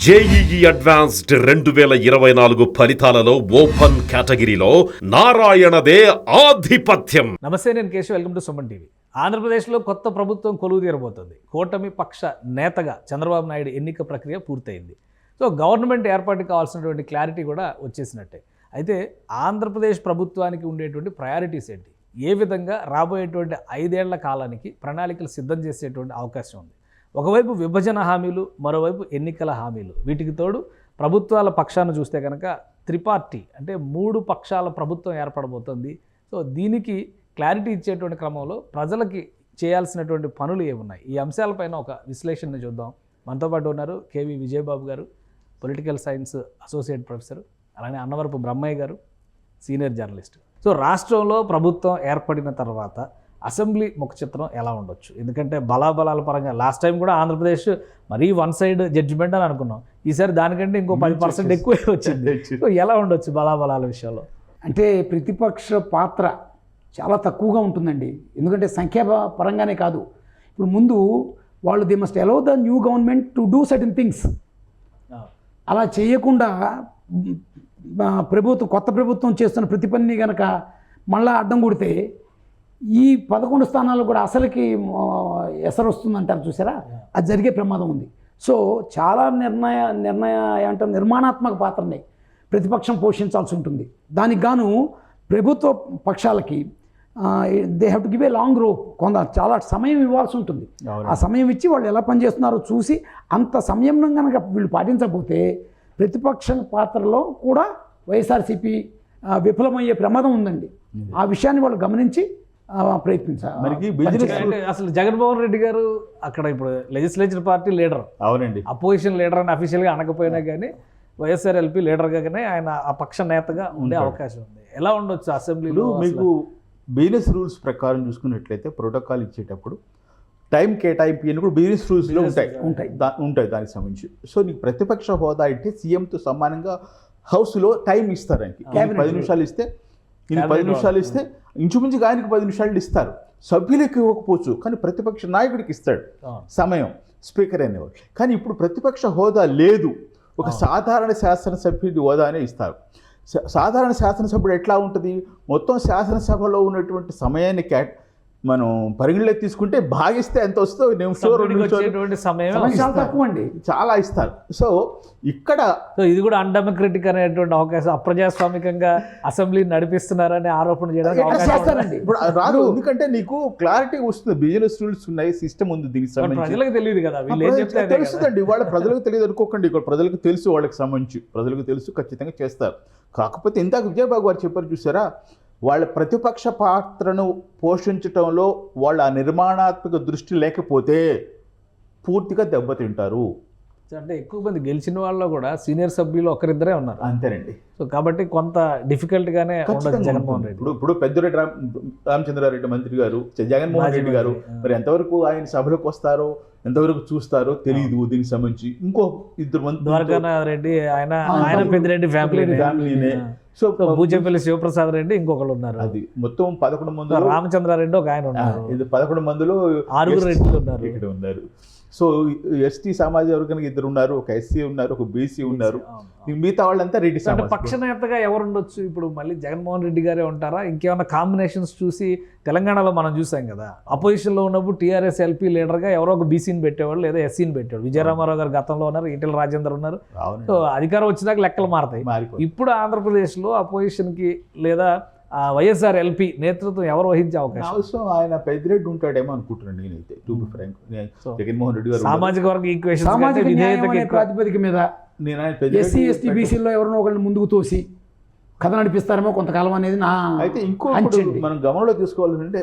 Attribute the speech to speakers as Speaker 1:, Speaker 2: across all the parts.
Speaker 1: JEE advanced 2024 ఫలితాలలో open కేటగిరీలో నారాయణదే ఆధిపత్యం.
Speaker 2: నమస్తే, నేను Keshav. Welcome to Suman TV. ఆంధ్రప్రదేశ్లో కొత్త ప్రభుత్వం కొలువు తీరబోతోంది. కూటమి పక్ష నేతగా చంద్రబాబు నాయుడు ఎన్నిక ప్రక్రియ పూర్తయింది. సో గవర్నమెంట్ ఏర్పాటుకి కావాల్సినటువంటి క్లారిటీ కూడా వచ్చేసినట్టే. అయితే ఆంధ్రప్రదేశ్ ప్రభుత్వానికి ఉండేటువంటి ప్రయారిటీస్ ఏంటి, ఏ విధంగా రాబోయేటువంటి 5 ఏళ్ల కాలానికి ప్రణాళికలు సిద్ధం చేసేటువంటి అవకాశం ఉంది. ఒకవైపు విభజన హామీలు, మరోవైపు ఎన్నికల హామీలు. వీటికి తోడు ప్రభుత్వాల పక్షాన్ని చూస్తే కనుక త్రిపార్టీ అంటే 3 పక్షాల ప్రభుత్వం ఏర్పడబోతోంది. సో దీనికి క్లారిటీ ఇచ్చేటువంటి క్రమంలో ప్రజలకి చేయాల్సినటువంటి పనులు ఏమున్నాయి, ఈ అంశాలపైన ఒక విశ్లేషణ చూద్దాం. మనతో పాటు ఉన్నారు కేవి విజయబాబు గారు, పొలిటికల్ సైన్స్ అసోసియేట్ ప్రొఫెసర్, అలానే అన్నవరపు బ్రహ్మయ్య గారు, సీనియర్ జర్నలిస్ట్. సో రాష్ట్రంలో ప్రభుత్వం ఏర్పడిన తర్వాత అసెంబ్లీ ముఖ చిత్రం ఎలా ఉండొచ్చు? ఎందుకంటే బలాబలాల పరంగా లాస్ట్ టైం కూడా ఆంధ్రప్రదేశ్ మరీ వన్ సైడ్ జడ్జిమెంట్ అని అనుకున్నాం. ఈసారి దానికంటే ఇంకో 10% ఎక్కువే వచ్చింది. సో ఎలా ఉండొచ్చు బలాబలాల విషయంలో?
Speaker 3: అంటే ప్రతిపక్ష పాత్ర చాలా తక్కువగా ఉంటుందండి. ఎందుకంటే సంఖ్యా పరంగానే కాదు, ఇప్పుడు ముందు వాళ్ళు they must allow the new government to do certain things. అలా చేయకుండా కొత్త ప్రభుత్వం చేస్తున్న ప్రతి పనిని కనుక మళ్ళీ అడ్డం కొడితే ఈ 11 స్థానాలు కూడా అసలుకి ఎసరు వస్తుందంటారు చూసారా, అది జరిగే ప్రమాదం ఉంది. సో చాలా ఏమంటారు నిర్మాణాత్మక పాత్రని ప్రతిపక్షం పోషించాల్సి ఉంటుంది. దానికి గాను ప్రభుత్వ పక్షాలకి they have to give a long rope, చాలా సమయం ఇవ్వాల్సి ఉంటుంది. ఆ సమయం ఇచ్చి వాళ్ళు ఎలా పనిచేస్తున్నారో చూసి అంత సంయమనం కనుక వీళ్ళు పాటించకపోతే ప్రతిపక్ష పాత్రలో కూడా వైఎస్ఆర్సీపీ విఫలమయ్యే ప్రమాదం ఉందండి. ఆ విషయాన్ని వాళ్ళు గమనించి ప్రయత్నించాలి.
Speaker 2: అసలు జగన్మోహన్ రెడ్డి గారు అక్కడ ఇప్పుడు లెజిస్లేచర్ పార్టీ లీడర్,
Speaker 4: అవునండి,
Speaker 2: అపోజిషన్ లీడర్ అని అఫీషియల్గా అనకపోయినా కానీ వైఎస్ఆర్ఎల్పీ లీడర్గానే ఆయన ఆ పక్ష నేతగా ఉండే అవకాశం ఉంది. ఎలా ఉండొచ్చు అసెంబ్లీలో?
Speaker 4: మీకు బిజినెస్ రూల్స్ ప్రకారం చూసుకున్నట్లయితే ప్రోటోకాల్ ఇచ్చేటప్పుడు టైం కేటాయింపు అని కూడా బిజినెస్ రూల్స్లో ఉంటాయి దానికి సంబంధించి. సో నీకు ప్రతిపక్ష హోదా అంటే సీఎంతో సమానంగా హౌస్లో టైం ఇస్తారు. ఆయనకి 10 నిమిషాలు ఇస్తే, 10 నిమిషాలు ఇస్తే ఇంచుమించుగా ఆయనకి 10 నిమిషాలు ఇస్తారు. సభ్యులకు ఇవ్వకపోవచ్చు, కానీ ప్రతిపక్ష నాయకుడికి ఇస్తాడు సమయం, స్పీకర్ అనేవాడు. కానీ ఇప్పుడు ప్రతిపక్ష హోదా లేదు, ఒక సాధారణ శాసనసభ్యుడి హోదానే ఇస్తారు. సాధారణ శాసనసభ్యుడు ఎట్లా ఉంటుంది, మొత్తం శాసనసభలో ఉన్నటువంటి సమయాన్ని మనం పరిగణలోకి తీసుకుంటే భాగిస్తే ఎంత వస్తుందో
Speaker 2: సమయం
Speaker 3: తక్కువ అండి,
Speaker 4: చాలా ఇస్తారు. సో ఇక్కడ
Speaker 2: ఇది కూడా అన్డెమోక్రటిక్ అనేటువంటి అవకాశం, అప్రజాస్వామికంగా అసెంబ్లీ నడిపిస్తున్నారని ఆరోపణ చేయడానికి
Speaker 4: ఇప్పుడు రాదు. ఎందుకంటే నీకు క్లారిటీ వస్తుంది, బిజినెస్ రూల్స్ ఉన్నాయి, సిస్టమ్ ఉంది, దీనికి సంబంధించి
Speaker 2: ప్రజలకు తెలియదు కదా,
Speaker 4: తెలుస్తుందండి. వాళ్ళ ప్రజలకు తెలియదు అనుకోకండి, ఇక్కడ ప్రజలకు తెలుసు, వాళ్ళకి సంబంధించి ప్రజలకు తెలుసు, ఖచ్చితంగా చేస్తారు. కాకపోతే ఇందాక విజయబాబు గారు చెప్పారు చూసారా, వాళ్ళ ప్రతిపక్ష పాత్రను పోషించటంలో వాళ్ళ నిర్మాణాత్మక దృష్టి లేకపోతే పూర్తిగా దెబ్బతింటారు.
Speaker 2: అంటే ఎక్కువ మంది గెలిచిన వాళ్ళు కూడా సీనియర్ సభ్యులు ఒకరిద్దరే ఉన్నారు,
Speaker 4: అంతేనండి.
Speaker 2: సో కాబట్టి కొంత డిఫికల్ట్గానే ఉండదు జగన్మోహన్ రెడ్డి.
Speaker 4: ఇప్పుడు పెద్దిరెడ్డి రామచంద్రారెడ్డి మంత్రి గారు, జగన్మోహన్ రెడ్డి గారు మరి ఎంతవరకు ఆయన సభలకు వస్తారో, ఎంతవరకు చూస్తారో తెలియదు. దీనికి సంబంధించి ఇంకో 2 మంది,
Speaker 2: ద్వారకానాథ్ రెడ్డి ఆయన పెద్దిరెడ్డి ఫ్యామిలీనే. సో బూచేపల్లి శివప్రసాద్ రెడ్డి ఇంకొకరు ఉన్నారు.
Speaker 4: అది మొత్తం 11 మంది.
Speaker 2: రామచంద్రారెడ్డి ఒక ఆయన ఉన్నారు.
Speaker 4: ఇది 11 మందిలో
Speaker 2: 6 రెడ్డిలు ఉన్నారు.
Speaker 4: ఇక్కడ ఉన్నారు. సో ఎస్టీ సామాజిక వర్గానికి 2 ఉన్నారు, ఒక ఎస్సీ ఉన్నారు, ఒక బీసీ ఉన్నారు, మిగతా వాళ్ళంతా రెడ్డి సమాజం.
Speaker 2: పక్ష నేతగా ఎవరు ఉండొచ్చు ఇప్పుడు? మళ్ళీ జగన్మోహన్ రెడ్డి గారే ఉంటారా? ఇంకేమైనా కాంబినేషన్స్ చూసి తెలంగాణలో మనం చూసాం కదా, అపోజిషన్లో ఉన్నప్పుడు టీఆర్ఎస్ ఎల్పీ లీడర్గా ఎవరో ఒక బీసీని పెట్టేవాళ్ళు లేదా ఎస్సీని పెట్టేవాళ్ళు. విజయరామారావు గారు గతంలో ఉన్నారు, ఈటెల రాజేందర్ ఉన్నారు. సో అధికారం వచ్చినాక లెక్కలు మారుతాయి. ఇప్పుడు ఆంధ్రప్రదేశ్లో అపోజిషన్కి లేదా వైఎస్ఆర్ ఎల్పీ నేతృత్వం ఎవరు వహించే అవకాశం?
Speaker 4: ఆయన పెద్దిరెడ్డి ఉంటాడేమో అనుకుంటున్నాను నేనైతే. జగన్మోహన్ రెడ్డి గారు
Speaker 2: సామాజిక వర్గ ఈక్వేషన్,
Speaker 3: సామాజిక న్యాయం ప్రాతిపదిక మీద ఎస్సీ ఎస్టీ బీసీలో ఎవరినో ఒకరిని ముందుకు తోసి కథ నడిపిస్తారేమో కొంతకాలం అనేది నా
Speaker 4: అయితే. ఇంకో మనం గమనంలో తీసుకోవాలంటే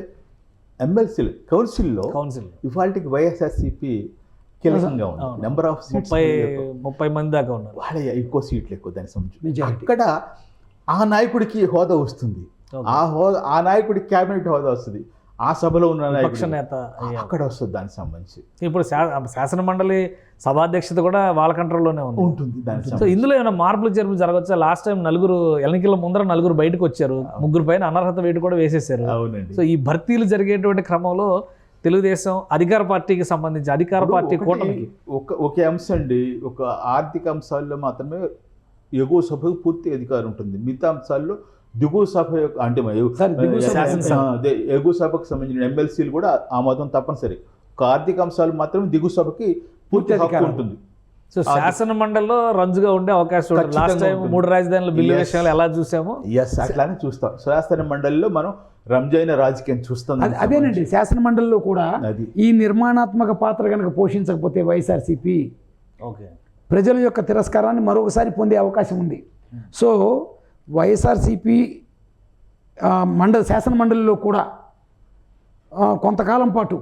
Speaker 4: ఎమ్మెల్సీలు కౌన్సిల్లో ఇవాళకి వైఎస్ఆర్సీపీ కీలకంగా ఉంది. నెంబర్ ఆఫ్ సీట్స్
Speaker 2: 30 మంది దాకా ఉన్నారు.
Speaker 4: వాళ్ళ ఎక్కువ సీట్లు ఎక్కువ. దానికి సంబంధించి అక్కడ ఆ నాయకుడికి హోదా వస్తుంది, ఆ నాయకుడికి క్యాబినెట్ హోదా వస్తుంది, ఆ సభలో ఉన్న
Speaker 2: పక్ష నేత
Speaker 4: అక్కడ వస్తుంది. దానికి సంబంధించి
Speaker 2: ఇప్పుడు శాసన మండలి సభాధ్యక్షత కూడా వాళ్ళ కంట్రోల్లోనే ఉంటుంది. సో ఇందులో ఏమైనా మార్పులు చేర్పులు జరగచ్చా? లాస్ట్ టైం ఎన్నికల ముందర 4 బయటకు వచ్చారు, 3 పైన అనర్హత వేటు కూడా వేసేసారు. సో ఈ భర్తీలు జరిగేటువంటి క్రమంలో తెలుగుదేశం అధికార పార్టీకి సంబంధించి అధికార పార్టీ కూటమికి
Speaker 4: ఒకే అంశం అండి, ఒక ఆర్థిక అంశాల్లో మాత్రమే ఎగువ సభకు పూర్తి అధికారం ఉంటుంది. మిగతా అంశాల్లో దిగువ సభ యొక్క అంటే ఎగువ సభకు సంబంధించిన ఎమ్మెల్సీలు కూడా ఆమోదం తప్పనిసరి. ఒక ఆర్థిక అంశాలు మాత్రం దిగువ సభకి పూర్తి హక్కు ఉంటుంది.
Speaker 2: సో శాసన మండలిలో రంజుగా ఉండే అవకాశం ఉంటుంది. లాస్ట్ టైం 3 రాజధానుల బిల్లు విషయాలు ఎలా చూసామో
Speaker 4: అట్లానే చూస్తాం. శాసన మండలిలో మనం రంజైన రాజకీయం చూస్తాం.
Speaker 3: అదేనండి, శాసన మండలిలో కూడా ఈ నిర్మాణాత్మక పాత్ర కనుక పోషించకపోతే వైఎస్ఆర్సీపీ ప్రజల యొక్క తిరస్కారాన్ని మరొకసారి పొందే అవకాశం ఉంది. సో వైఎస్ఆర్సీపీ శాసన మండలిలో కూడా కొంతకాలం పాటు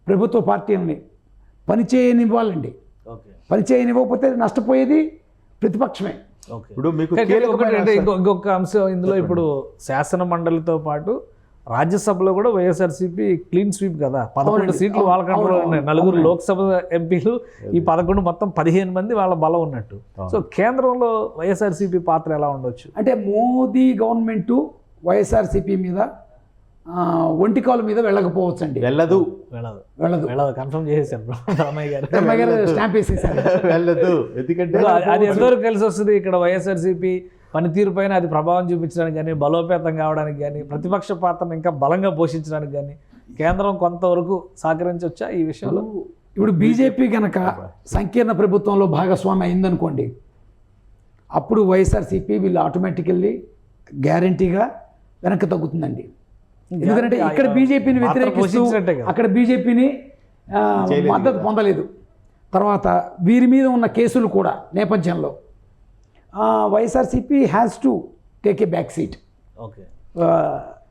Speaker 3: ప్రభుత్వ పార్టీలని పనిచేయనివ్వాలండి. పనిచేయనివ్వకపోతే నష్టపోయేది ప్రతిపక్షమే.
Speaker 4: ఇప్పుడు మీకు
Speaker 2: ఇంకొక అంశం ఇందులో, ఇప్పుడు శాసన మండలితో పాటు రాజ్యసభలో కూడా వైఎస్ఆర్సీపీ క్లీన్ స్వీప్ కదా, 11 సీట్లు వాళ్ళ కంట్రోల్లో ఉన్నాయి. 4 లోక్సభ ఎంపీలు, ఈ 11 మొత్తం 15 మంది వాళ్ళ బలం ఉన్నట్టు. సో కేంద్రంలో వైఎస్ఆర్సీపీ పాత్ర ఎలా ఉండొచ్చు
Speaker 3: అంటే మోదీ గవర్నమెంటు వైఎస్ఆర్సీపీ మీద ఒంటికాల మీద వెళ్ళకపోవచ్చు అండి.
Speaker 4: వెళ్ళదు
Speaker 2: కన్ఫర్మ్ చేసేసారు రామయ్య
Speaker 3: గారు స్టాంప్ వేసేసారు.
Speaker 4: వెళ్ళదు. ఎందుకంటే
Speaker 2: అది ఎంతవరకు కలిసి వస్తుంది ఇక్కడ వైఎస్ఆర్సీపీ పనితీరు పైన అది ప్రభావం చూపించడానికి కానీ, బలోపేతం కావడానికి కానీ, ప్రతిపక్ష పాత్రను ఇంకా బలంగా పోషించడానికి కానీ కేంద్రం కొంతవరకు సహకరించవచ్చా ఈ విషయంలో?
Speaker 3: ఇప్పుడు బీజేపీ కనుక సంకీర్ణ ప్రభుత్వంలో భాగస్వామి అయిందనుకోండి, అప్పుడు వైఎస్ఆర్సీపీ వీళ్ళు ఆటోమేటికల్లీ గ్యారంటీగా వెనక్కి తగ్గుతుందండి. ఎందుకంటే ఇక్కడ బీజేపీని వ్యతిరేకిస్తూ అక్కడ బీజేపీని మద్దతు పొందలేదు. తర్వాత వీరి మీద ఉన్న కేసులు కూడా నేపథ్యంలో YSRCP has to take a back seat.
Speaker 2: Okay.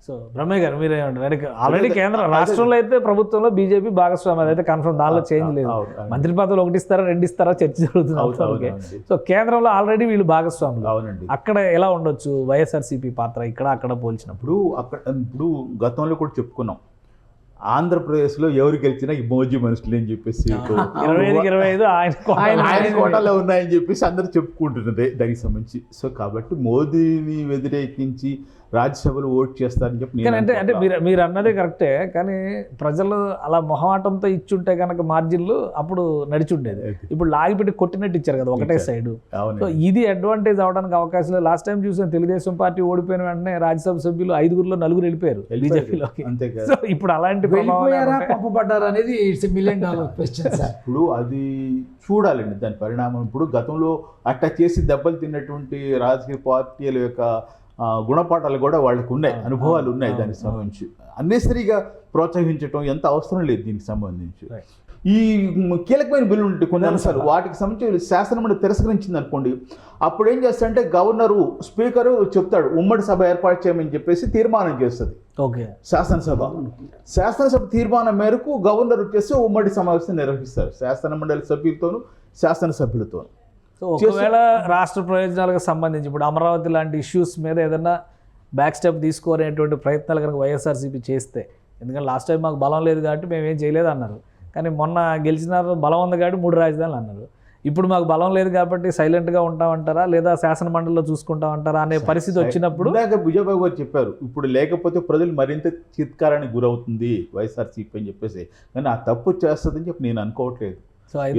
Speaker 2: So Brahmaiah గారు మీరేమంటారు? ఆల్రెడీ కేంద్ర రాష్ట్రంలో అయితే ప్రభుత్వంలో బీజేపీ భాగస్వామి, అదైతే కన్ఫర్మ్, దానిలో చేంజ్ లేదు. మంత్రి పదవులు 1 ఇస్తారా 2 ఇస్తారా చర్చ జరుగుతుంది. సో కేంద్రంలో ఆల్రెడీ వీళ్ళు భాగస్వాములు. అక్కడ ఎలా ఉండొచ్చు వైఎస్ఆర్సీపీ పాత్ర ఇక్కడ అక్కడ పోల్చినప్పుడు?
Speaker 4: ఇప్పుడు గతంలో కూడా చెప్పుకున్నాం, ఆంధ్రప్రదేశ్లో ఎవరు గెలిచినా ఇమోజీ మనుషులు అని చెప్పేసి
Speaker 2: 25
Speaker 4: ఆయన కోటాలో ఉన్నాయని చెప్పేసి అందరూ చెప్పుకుంటున్నదే దానికి సంబంధించి. సో కాబట్టి మోదీని వ్యతిరేకించి రాజ్యసభలో ఓట్ చేస్తారని చెప్పి
Speaker 2: అంటే మీరు అన్నదే కరెక్టే, కానీ ప్రజలు అలా మొహమాటంతో ఇచ్చుంటే కనుక మార్జిన్లు అప్పుడు నడిచి ఉండేది. ఇప్పుడు లాగిపెట్టి కొట్టినట్టు ఇచ్చారు కదా ఒకటే సైడు. సో ఇది అడ్వాంటేజ్ అవడానికి అవకాశం లేదు. లాస్ట్ టైం చూసాం, తెలుగుదేశం పార్టీ ఓడిపోయిన వెంటనే రాజ్యసభ సభ్యులు 5గురిలో 4 వెళ్ళిపోయారు బీజేపీలోకి. సో ఇప్పుడు అలాంటి
Speaker 3: పంపబడ్డారు అనేది $1 మిలియన్ క్వశ్చన్.
Speaker 4: ఇప్పుడు అది చూడాలండి దాని పరిణామం. ఇప్పుడు గతంలో అట్టా చేసి దెబ్బలు తిన్నటువంటి రాజకీయ పార్టీల యొక్క గుణపాఠాలు కూడా వాళ్ళకు ఉన్నాయి, అనుభవాలు ఉన్నాయి. దానికి సంబంధించి అన్నెసరిగా ప్రోత్సహించడం ఎంత అవసరం లేదు దీనికి సంబంధించి. ఈ కీలకమైన బిల్లు ఉంటే కొన్ని అంశాలు వాటికి సంబంధించి శాసనమండలి తిరస్కరించింది అనుకోండి, అప్పుడు ఏం చేస్తారంటే గవర్నరు స్పీకరు చెప్తాడు ఉమ్మడి సభ ఏర్పాటు చేయమని చెప్పేసి తీర్మానం చేస్తుంది.
Speaker 2: ఓకే.
Speaker 4: శాసనసభ తీర్మానం మేరకు గవర్నర్ వచ్చేసి ఉమ్మడి సమావేశం నిర్వహిస్తారు శాసనమండలి సభ్యులతోనూ శాసనసభ్యులతోనూ.
Speaker 2: సో ఒకవేళ రాష్ట్ర ప్రయోజనాలకు సంబంధించి ఇప్పుడు అమరావతి లాంటి ఇష్యూస్ మీద ఏదైనా బ్యాక్ స్టెప్ తీసుకోనేటువంటి ప్రయత్నాలు కనుక వైఎస్ఆర్సీపీ చేస్తే, ఎందుకంటే లాస్ట్ టైం మాకు బలం లేదు కాబట్టి మేము ఏం చేయలేదు అన్నారు, కానీ మొన్న గెలిచిన బలం ఉంది కాబట్టి 3 రాజధానులు అన్నారు. ఇప్పుడు మాకు బలం లేదు కాబట్టి సైలెంట్గా ఉంటామంటారా, లేదా శాసన మండలిలో చూసుకుంటామంటారా అనే పరిస్థితి వచ్చినప్పుడు
Speaker 4: విజయబాబు గారు చెప్పారు, ఇప్పుడు లేకపోతే ప్రజలు మరింత చిత్కారానికి గురవుతుంది వైఎస్ఆర్సీపీ అని చెప్పేసి. కానీ ఆ తప్పు చేస్తుందని చెప్పి నేను అనుకోవట్లేదు.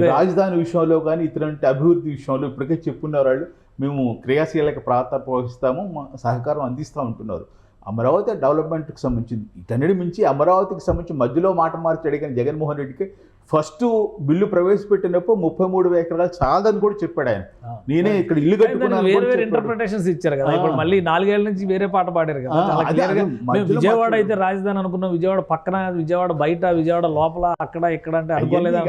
Speaker 4: రాజధాని విషయంలో కానీ ఇతరంటి అభివృద్ధి విషయంలో ఇప్పటికే చెప్పుకున్నారు వాళ్ళు, మేము క్రియాశీలక పాత్ర పోషిస్తాము, సహకారం అందిస్తూ ఉంటున్నారు. అమరావతి డెవలప్మెంట్కి సంబంధించింది వీటన్నిటి మించి అమరావతికి సంబంధించి మధ్యలో మాట మార్చి అడిగిన జగన్మోహన్ రెడ్డికి ఫస్ట్ బిల్లు ప్రవేశపెట్టినప్పుడు 33 ఎకరాలు చాలని కూడా చెప్పాడు ఆయన. నేనే ఇక్కడ ఇల్లు కట్టుకున్నాను.
Speaker 2: వేరే ఇంటర్ప్రిటేషన్స్ ఇచ్చారు కదా. ఇప్పుడు మళ్ళీ 4 ఏళ్ల నుంచి వేరే పాట పాడారు కదా. విజయవాడ అయితే రాజధాని అనుకున్నాం, విజయవాడ పక్కన, విజయవాడ బయట, విజయవాడ లోపల, అక్కడ ఇక్కడ అంటే అనుకోలేదా?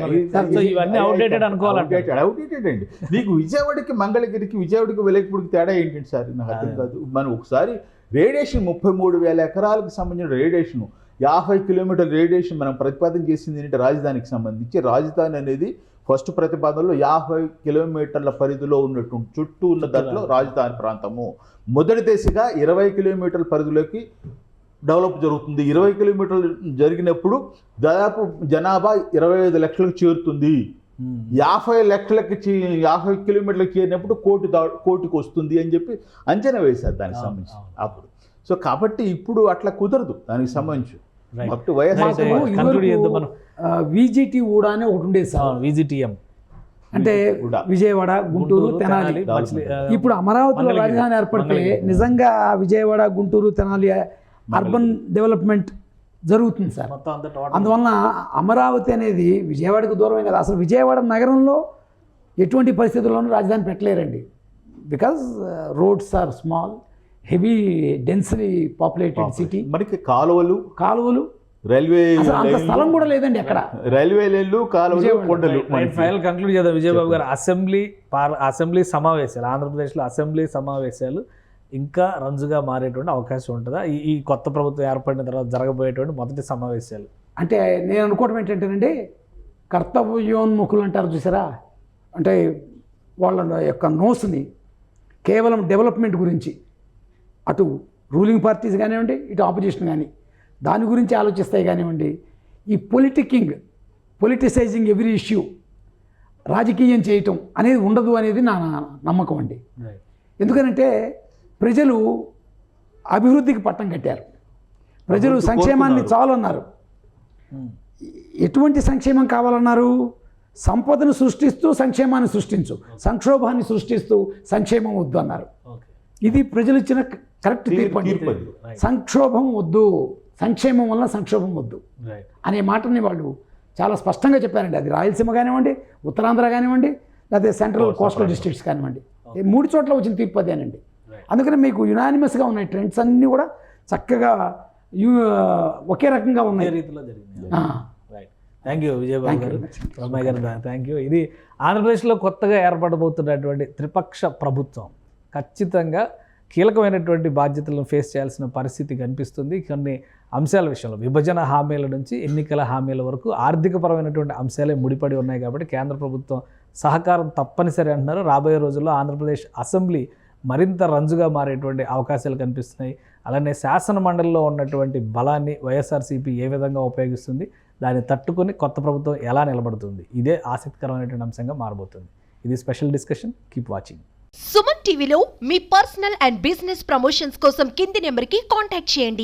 Speaker 2: సో ఇవన్నీ అవుట్డేటెడ్ అనుకోవాలంటే
Speaker 4: అవుట్డేటెడ్ అండి. నీకు విజయవాడకి మంగళగిరికి, విజయవాడకి వెలగపూడికి తేడా ఏంటంటే సార్ నాకు అర్థం కాదు. మనం ఒకసారి రేడియేషన్ 33,000 ఎకరాలకు సంబంధించిన రేడియేషను, 50 కిలోమీటర్ల రేడియేషన్ మనం ప్రతిపాదన చేసింది ఏంటంటే రాజధానికి సంబంధించి. రాజధాని అనేది ఫస్ట్ ప్రతిపాదనలో 50 కిలోమీటర్ల పరిధిలో ఉన్నటువంటి చుట్టూ ఉన్న దాంట్లో రాజధాని ప్రాంతము. మొదటి దశగా 20 కిలోమీటర్ల పరిధిలోకి డెవలప్ జరుగుతుంది. 20 కిలోమీటర్లు జరిగినప్పుడు దాదాపు జనాభా 25 లక్షలకు చేరుతుంది. 50 లక్షలకి 50 కిలోమీటర్లకు చేరినప్పుడు కోటికి వస్తుంది అని చెప్పి అంచనా వేశారు దానికి సంబంధించి అప్పుడు. సో కాబట్టి ఇప్పుడు అట్లా కుదరదు దానికి సంబంధించి. అప్ టు వైఎస్ఆర్
Speaker 2: conclude చేద్దాం మనం.
Speaker 3: విజిటి ఊడా అని ఒకటి ఉండేది సార్,
Speaker 2: VGTM
Speaker 3: అంటే
Speaker 4: ఊడా.
Speaker 3: విజయవాడ, గుంటూరు, తెనాలి. ఇప్పుడు అమరావతిలో రాజధాని ఏర్పడితే నిజంగా విజయవాడ, గుంటూరు, తెనాలి అర్బన్ డెవలప్మెంట్ జరుగుతుంది సార్.
Speaker 2: మొత్తం అంతా total.
Speaker 3: అందువలన అమరావతి అనేది విజయవాడకు దూరమే కదా. అసలు విజయవాడ నగరంలో ఎటువంటి పరిస్థితుల్లోనూ రాజధాని పెట్టలేరండి. Because roads are small, heavy densely populated city,
Speaker 4: మనకి కాలువలు, రైల్వే
Speaker 3: అసలు అంత స్థలం కూడా లేదండి అక్కడ.
Speaker 4: రైల్వే లైన్లు, కాలువలు, కొండలు.
Speaker 2: ఫైనల్ కంక్లూడ్ చేద్దాం విజయబాబు గారు. అసెంబ్లీ సమావేశాలు, ఆంధ్రప్రదేశ్లో అసెంబ్లీ సమావేశాలు ఇంకా రంజుగా మారేటువంటి అవకాశం ఉంటుందా ఈ కొత్త ప్రభుత్వం ఏర్పడిన తర్వాత జరగబోయేటువంటి మొదటి సమావేశాలు?
Speaker 3: అంటే నేను అనుకోవడం ఏంటంటేనండి, కర్తవ్యోన్ముఖులు అంటారు చూసారా, అంటే వాళ్ళ యొక్క నోస్ని కేవలం డెవలప్మెంట్ గురించి, అటు రూలింగ్ పార్టీస్ కానివ్వండి, ఇటు ఆపోజిషన్ కానీ దాని గురించి ఆలోచిస్తాయి కానివ్వండి. ఈ పొలిటిసైజింగ్ ఎవ్రీ ఇష్యూ, రాజకీయం చేయటం అనేది ఉండదు అనేది నా నమ్మకం అండి. ఎందుకనంటే ప్రజలు అభివృద్ధికి పట్టం కట్టారు, ప్రజలు సంక్షేమాన్ని చాలన్నారు. ఎటువంటి సంక్షేమం కావాలన్నారు? సంపదను సృష్టిస్తూ సంక్షేమాన్ని సృష్టించు, సంక్షోభాన్ని సృష్టిస్తూ సంక్షేమం వద్దు అన్నారు. ఇది ప్రజలు ఇచ్చిన కరెక్ట్ తీర్పు అండి. సంక్షోభం వద్దు, సంక్షేమం వల్ల సంక్షోభం వద్దు అనే మాటని వాళ్ళు చాలా స్పష్టంగా చెప్పారండి. అది రాయలసీమ కానివ్వండి, ఉత్తరాంధ్ర కానివ్వండి, లేదా సెంట్రల్ కోస్టల్ డిస్ట్రిక్ట్స్ కానివ్వండి, 3 చోట్ల వచ్చిన తీర్పు అదేనండి. అందుకని మీకు యునానిమస్గా ఉన్నాయి, ట్రెండ్స్ అన్నీ కూడా చక్కగా ఒకే రకంగా ఉన్నాయి.
Speaker 2: రీతిలో జరిగింది. థ్యాంక్ యూ విజయబాబు గారు, రమయ్య గారు, థ్యాంక్ యూ. ఇది ఆంధ్రప్రదేశ్లో కొత్తగా ఏర్పడబోతున్నటువంటి త్రిపక్ష ప్రభుత్వం ఖచ్చితంగా కీలకమైనటువంటి బాధ్యతలను ఫేస్ చేయాల్సిన పరిస్థితి కనిపిస్తుంది. కొన్ని అంశాల విషయంలో విభజన హామీల నుంచి ఎన్నికల హామీల వరకు ఆర్థికపరమైనటువంటి అంశాలే ముడిపడి ఉన్నాయి. కాబట్టి కేంద్ర ప్రభుత్వం సహకారం తప్పనిసరి అంటున్నారు. రాబోయే రోజుల్లో ఆంధ్రప్రదేశ్ అసెంబ్లీ మరింత రంజుగా మారేటువంటి అవకాశాలు కనిపిస్తున్నాయి. అలానే శాసన మండలిలో ఉన్నటువంటి బలాన్ని వైఎస్ఆర్సీపీ ఏ విధంగా ఉపయోగిస్తుంది, దాన్ని తట్టుకొని కొత్త ప్రభుత్వం ఎలా నిలబడుతుంది, ఇదే ఆసక్తికరమైనటువంటి అంశంగా మారబోతుంది. ఇది special discussion. Keep watching.
Speaker 5: Suman టీవీలో మీ పర్సనల్ అండ్ బిజినెస్ ప్రమోషన్స్ కోసం కింది నెంబర్కి కాంటాక్ట్ చేయండి.